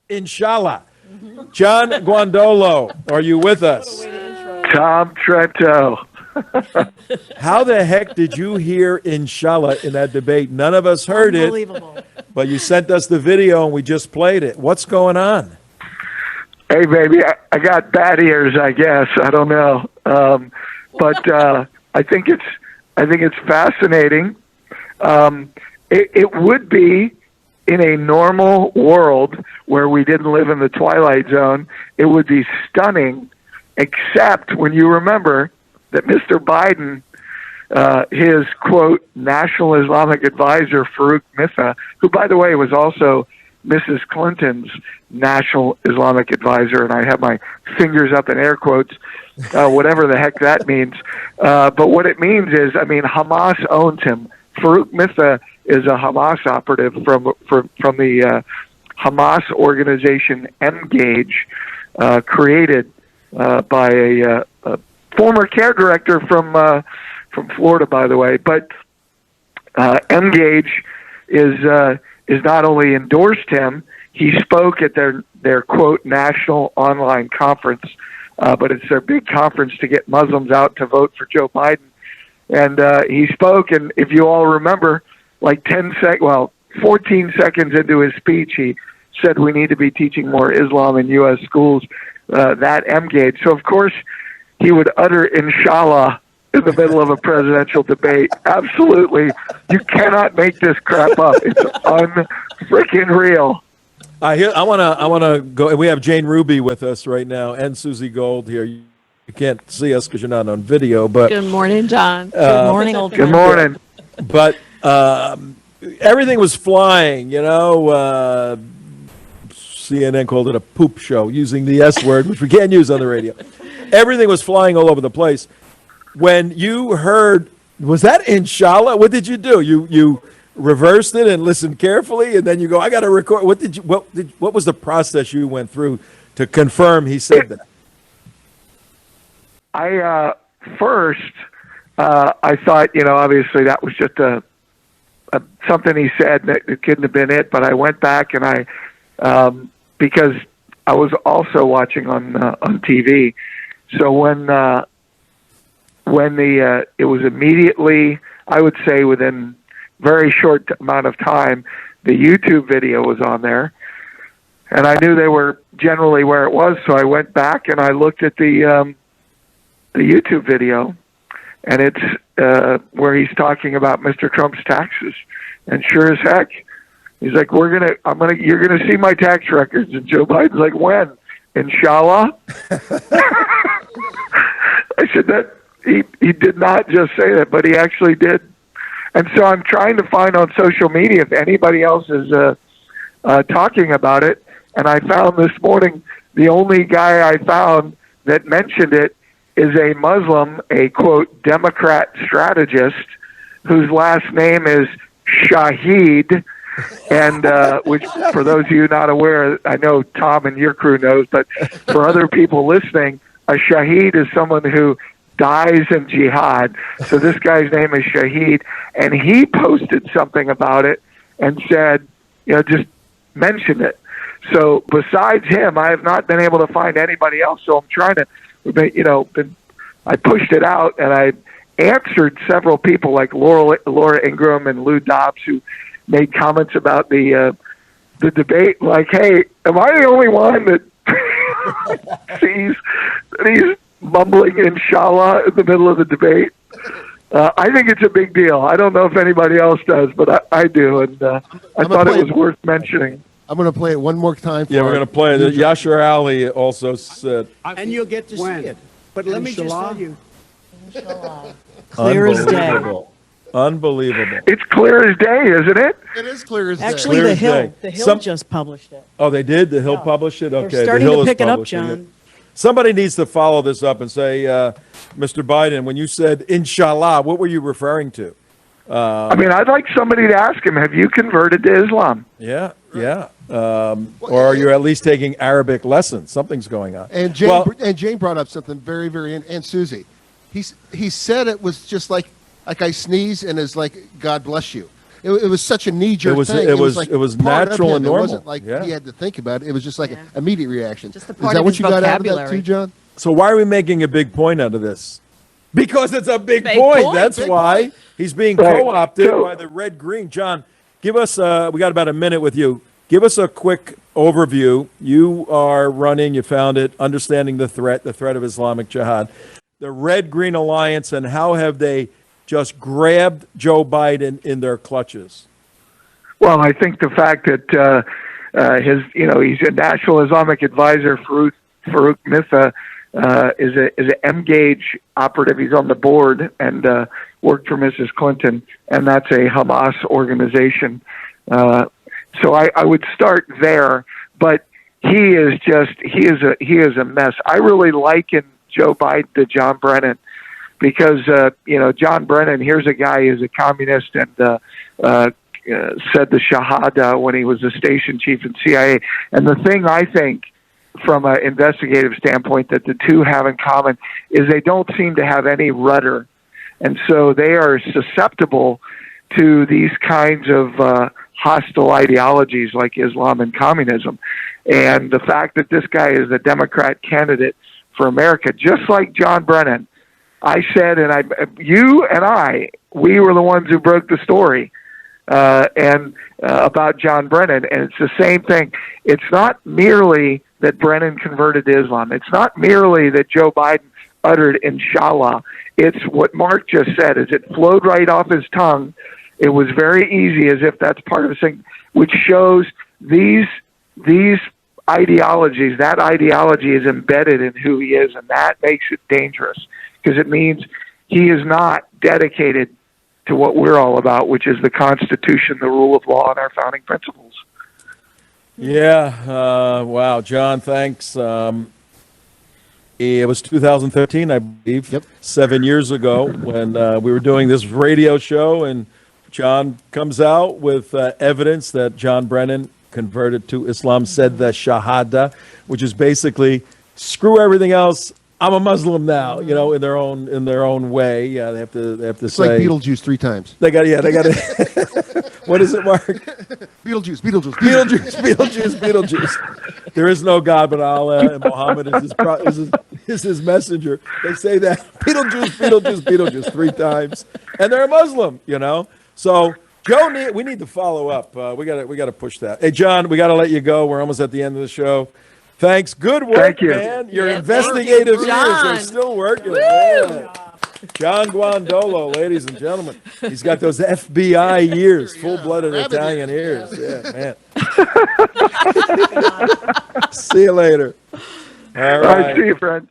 Inshallah. John Guandolo, are you with us? Tom Trento. How the heck did you hear Inshallah in that debate? None of us heard it, Unbelievable. but you sent us the video and we just played it. What's going on? Hey, baby, I got bad ears, I guess. I don't know, but I think it's fascinating. It would be in a normal world where we didn't live in the Twilight Zone. It would be stunning, except when you remember that Mr. Biden, his quote National Islamic Advisor Farouk Mitha, who by the way was also Mrs. Clinton's National Islamic Advisor, and I have my fingers up in air quotes, whatever the heck that means. But what it means is, I mean, Hamas owns him. Farouk Mitha is a Hamas operative from the Hamas organization Engage, created by a former care director from Florida, by the way. But Engage is not only endorsed him, he spoke at their quote national online conference, but it's their big conference to get Muslims out to vote for Joe Biden. And he spoke, and if you all remember, like 14 seconds into his speech, he said we need to be teaching more Islam in U.S. schools, that Engage. So, of course, he would utter inshallah in the middle of a presidential debate. Absolutely. You cannot make this crap up. It's un-freaking real. I want to go. We have Jane Ruby with us right now and Susie Gold here. You can't see us because you're not on video, but Good morning, John. Good morning, old Good friend. morning. but everything was flying. You know, CNN called it a poop show, using the S word, which we can't use on the radio. Everything was flying all over the place. When you heard, was that inshallah? What did you do? You reversed it and listened carefully, and then you go, I got to record. What was the process you went through to confirm he said that? First, I thought, obviously that was just something he said that it couldn't have been it. But I went back and I, because I was also watching on TV. So when it was immediately, I would say within very short amount of time, the YouTube video was on there, and I knew they were generally where it was. So I went back and I looked at the YouTube video, and it's where he's talking about Mr. Trump's taxes, and sure as heck, he's like, you're gonna see my tax records, and Joe Biden's like, when? Inshallah. I said that he did not just say that, but he actually did. And so I'm trying to find on social media if anybody else is talking about it. And I found this morning the only guy I found that mentioned it is a Muslim, a quote Democrat strategist, whose last name is Shahid. And which, for those of you not aware, I know Tom and your crew knows, but for other people listening, a Shahid is someone who dies in jihad. So this guy's name is Shahid, and he posted something about it and said, just mention it. So besides him, I have not been able to find anybody else. So I'm trying to, I pushed it out, and I answered several people like Laura Ingraham and Lou Dobbs, who made comments about the debate. Like, hey, am I the only one that sees that he's mumbling inshallah in the middle of the debate? I think it's a big deal. I don't know if anybody else does, but I do, and I thought it was worth mentioning. I'm going to play it one more time. Yeah, we're going to play it. Yashar Ali also said. And you'll get to see it. But let me just tell you. Clear as day. Unbelievable. It's clear as day, isn't it? It is clear as day. Actually, Clear The as day. Hill just published it. Oh, they did? The Hill published it? Okay. They're starting the Hill to is pick it up, publishing John. Somebody needs to follow this up and say, Mr. Biden, when you said inshallah, what were you referring to? I mean, I'd like somebody to ask him, have you converted to Islam? Yeah. Or are you at least taking Arabic lessons? Something's going on. And Jane brought up something very, very, and Susie, he said it was just like I sneeze and is like, God bless you. it was such a knee-jerk It was- thing. it was- like it was part of natural him. and It normal. wasn't like Yeah. he had to think about it. It was just like Yeah. an immediate reaction. Just a Is part that of what his you got out of that vocabulary. too, John? So why are we making a big point out of this? Because it's a big Big point. point. That's Big why point. he's being Right. co-opted So- by the red green. John, give us. We got about a minute with you. Give us a quick overview. You are running. You found it. Understanding the threat of Islamic Jihad, the red green alliance, and how have they just grabbed Joe Biden in their clutches? Well, I think the fact that he's a National Islamic Advisor, Farouk Mitha, is an M-Gauge operative. He's on the board and worked for Mrs. Clinton, and that's a Hamas organization. So I would start there, but he is a mess. I really liken Joe Biden to John Brennan because John Brennan, here's a guy who's a communist and said the Shahada when he was a station chief in CIA. And the thing I think from an investigative standpoint that the two have in common is they don't seem to have any rudder. And so they are susceptible to these kinds of hostile ideologies like Islam and communism. And the fact that this guy is a Democrat candidate for America, just like John Brennan, I said, you and I, we were the ones who broke the story about John Brennan, and it's the same thing. It's not merely that Brennan converted to Islam. It's not merely that Joe Biden uttered inshallah. It's what Mark just said, is it flowed right off his tongue. It was very easy, as if that's part of the thing, which shows these ideologies, that ideology is embedded in who he is, and that makes it dangerous because it means he is not dedicated to what we're all about, which is the Constitution, the rule of law, and our founding principles. Yeah. Wow, John. Thanks. It was 2013, I believe. Yep. 7 years ago when we were doing this radio show, and John comes out with evidence that John Brennan converted to Islam, said the Shahada, which is basically screw everything else. I'm a Muslim now, in their own way. Yeah, they have to It's say like Beetlejuice 3 times. they got to. What is it, Mark? Beetlejuice. Beetlejuice. There is no God but Allah, and Muhammad is his messenger. They say that Beetlejuice 3 times, and they're a Muslim. So Joe, we need to follow up. We got to push that. Hey, John, we got to let you go. We're almost at the end of the show. Thanks. Good work, Thank you. man. Your Yeah, investigative thank you, ears are John. still working. Yeah. John Guandolo, ladies and gentlemen. He's got those FBI ears, full-blooded Rabbit Italian ears. ears. Yeah, man. See you later. All All right. right, see you, friends.